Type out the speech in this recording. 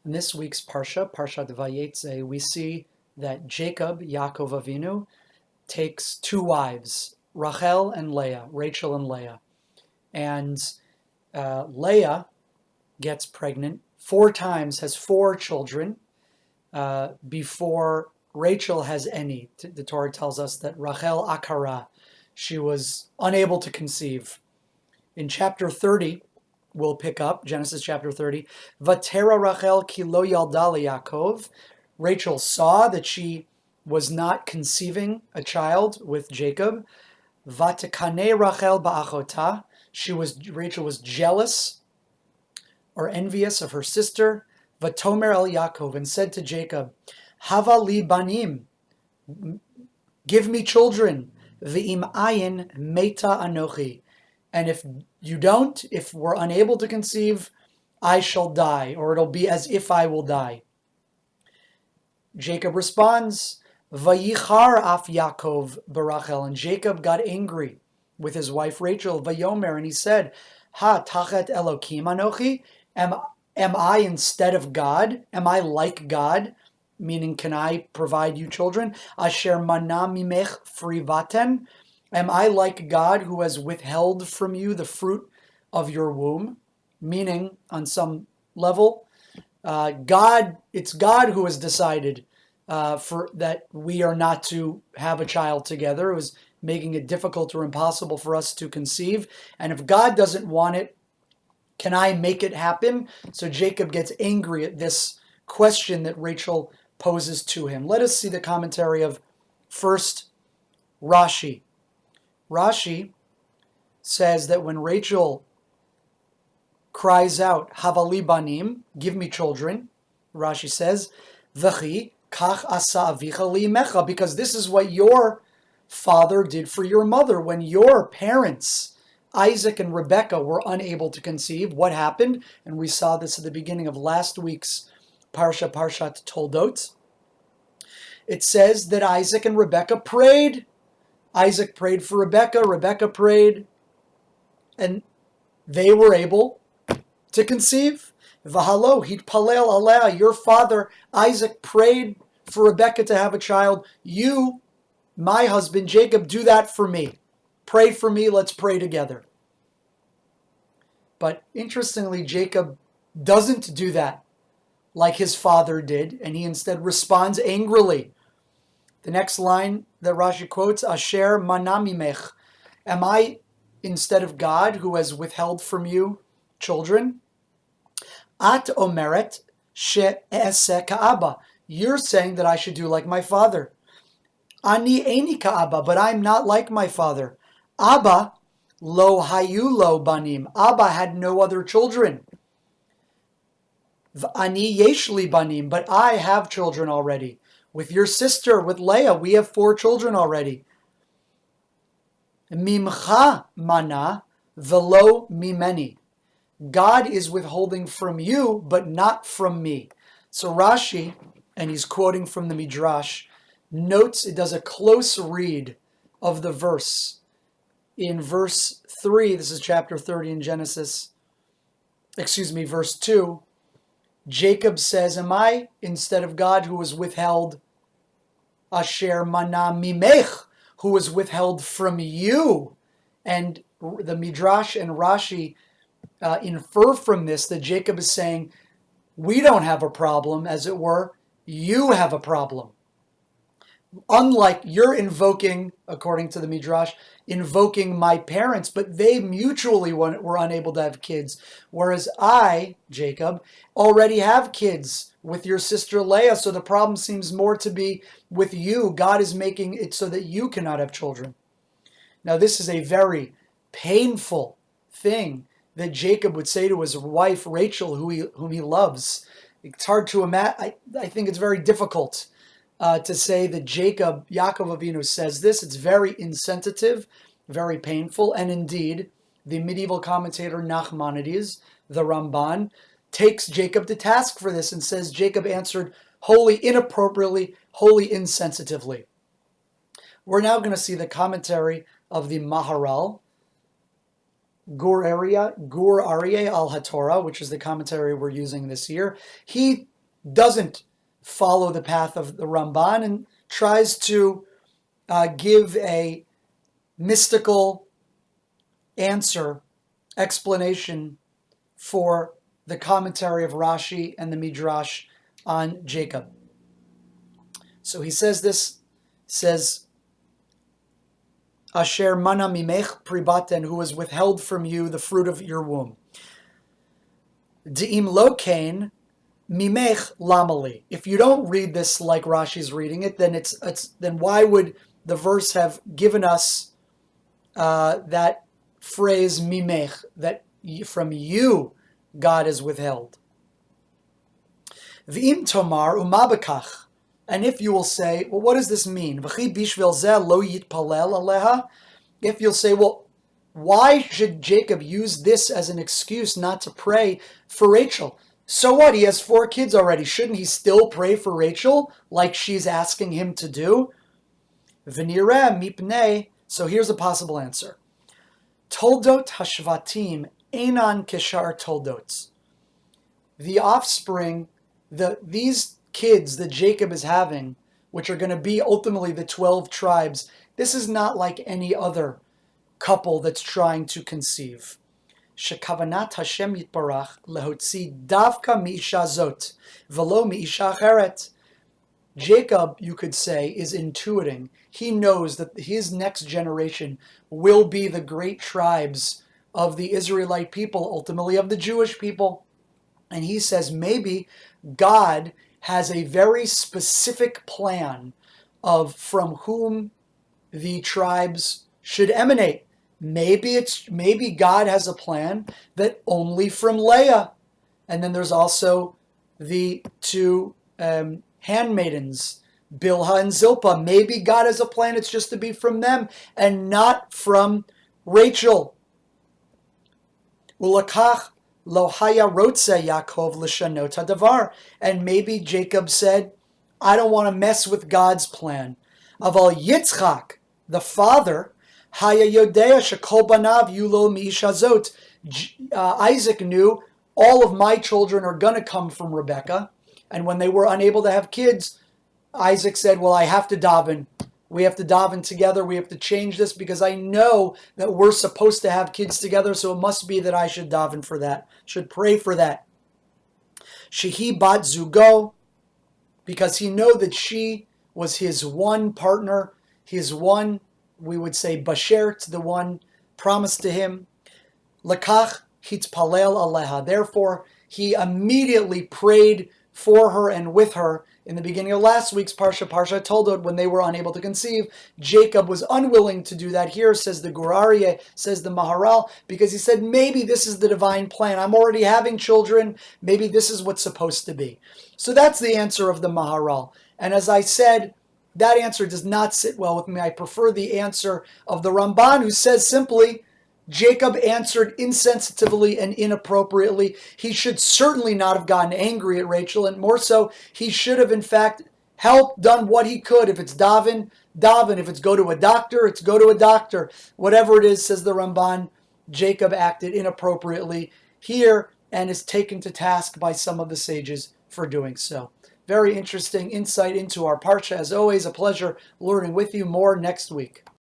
In this week's Parsha, Parsha Vayetze, we see that Jacob, Yaakov Avinu, takes two wives, Rachel and Leah, Rachel and Leah. And Leah gets pregnant 4 times, has 4 children before Rachel has any. The Torah tells us that Rachel Akara, she was unable to conceive. In chapter 30, we'll pick up, Genesis chapter 30, Vatera Rachel ki lo yalda Yaakov. Rachel saw that she was not conceiving a child with Jacob. Vatekane Rachel ba'achota. Rachel was jealous or envious of her sister. Vatomer el Yaakov, and said to Jacob, Hava li banim, give me children. V'im ayin meta anochi. And if you don't, if we're unable to conceive, I shall die, or it'll be as if I will die. Jacob responds, Vayichar af Yaakov barachel, and Jacob got angry with his wife Rachel, Vayomer, and he said, Ha tachet Elokim anochi, am I instead of God? Am I like God? Meaning, can I provide you children? Asher mana mimech frivaten. Am I like God who has withheld from you the fruit of your womb? Meaning, on some level, it's God who has decided for that we are not to have a child together. It was making it difficult or impossible for us to conceive. And if God doesn't want it, can I make it happen? So Jacob gets angry at this question that Rachel poses to him. Let us see the commentary of first Rashi. Rashi says that when Rachel cries out, Havali banim, give me children, Rashi says, V'chi kach asa avicha limecha, because this is what your father did for your mother. When your parents, Isaac and Rebekah, were unable to conceive, what happened? And we saw this at the beginning of last week's Parsha, Parshat Toldot. It says that Isaac and Rebekah prayed. Isaac prayed for Rebekah, Rebekah prayed, and they were able to conceive. V'halo hitpalel aleh, your father Isaac prayed for Rebekah to have a child. You, my husband Jacob, do that for me. Pray for me, let's pray together. But interestingly, Jacob doesn't do that like his father did, and he instead responds angrily. The next line that Rashi quotes, Asher manamimech, am I instead of God who has withheld from you children? At omeret she'eseh ka'aba, you're saying that I should do like my father. Ani eini ka'aba, but I'm not like my father. Abba lo hayu lo banim, Abba had no other children. Ani yeshli banim, but I have children already. With your sister, with Leah, we have 4 children already. Mimcha mana velo mimeni. God is withholding from you, but not from me. So Rashi, and he's quoting from the Midrash, notes, it does a close read of the verse. In verse 3, this is chapter 30 in Genesis, verse 2, Jacob says, am I instead of God who was withheld, Asher mana mimech, who was withheld from you? And the Midrash and Rashi infer from this that Jacob is saying, we don't have a problem, as it were, you have a problem. Unlike you're invoking, according to the Midrash, invoking my parents, but they mutually were unable to have kids. Whereas I, Jacob, already have kids with your sister Leah, so the problem seems more to be with you. God is making it so that you cannot have children. Now, this is a very painful thing that Jacob would say to his wife Rachel, whom he loves. It's hard to imagine. I think it's very difficult to say that Yaakov Avinu says this. It's very insensitive, very painful, and indeed, the medieval commentator Nachmanides, the Ramban, takes Jacob to task for this and says Jacob answered wholly inappropriately, wholly insensitively. We're now going to see the commentary of the Maharal, Gur Aryeh al HaTorah, which is the commentary we're using this year. He doesn't follow the path of the Ramban and tries to give a mystical answer, explanation for the commentary of Rashi and the Midrash on Jacob. So he says this, says, Asher mana mimech pribaten, who was withheld from you the fruit of your womb. De'im lo kain mimech lamali. If you don't read this like Rashi's reading it, then then why would the verse have given us that phrase mimech, that from you God is withheld? V'im tomar umabekach. And if you will say, well, what does this mean? If you'll say, well, why should Jacob use this as an excuse not to pray for Rachel? So what? He has 4 kids already. Shouldn't he still pray for Rachel like she's asking him to do? V'nireh mipnei. So here's a possible answer. Toldot hashvatim einan keshar toldots. The offspring, these kids that Jacob is having, which are going to be ultimately the 12 tribes, this is not like any other couple that's trying to conceive. Shekavanat Hashem yitbarach lehotzi davka miisha zot velo miisha acheret. Jacob, you could say, is intuiting. He knows that his next generation will be the great tribes of the Israelite people, ultimately of the Jewish people. And he says maybe God has a very specific plan of from whom the tribes should emanate. Maybe God has a plan that only from Leah. And then there's also the 2 handmaidens, Bilhah and Zilpah. Maybe God has a plan, it's just to be from them and not from Rachel. Ulakach lo haya rotze Yaakov l'shanot hadavar. And maybe Jacob said, I don't want to mess with God's plan. Aval Yitzchak, the father, haya yodea shekol banav yulo miisha zot. Isaac knew all of my children are going to come from Rebekah. And when they were unable to have kids, Isaac said, well, I have to daven. We have to daven together. We have to change this because I know that we're supposed to have kids together. So it must be that I should daven for that, should pray for that. Shehi bat zugo, because he know that she was his one partner, his one, we would say, bashert, the one promised to him. Lakach hitpalel aleha. Therefore, he immediately prayed for her and with her. In the beginning of last week's Parsha Toldot, when they were unable to conceive, Jacob was unwilling to do that here, says the Gur Aryeh, says the Maharal, because he said, maybe this is the divine plan. I'm already having children. Maybe this is what's supposed to be. So that's the answer of the Maharal. And as I said, that answer does not sit well with me. I prefer the answer of the Ramban, who says simply, Jacob answered insensitively and inappropriately. He should certainly not have gotten angry at Rachel, and more so, he should have, in fact, helped, done what he could. If it's daven, daven. If it's go to a doctor, it's go to a doctor. Whatever it is, says the Ramban, Jacob acted inappropriately here and is taken to task by some of the sages for doing so. Very interesting insight into our Parsha. As always, a pleasure learning with you. More next week.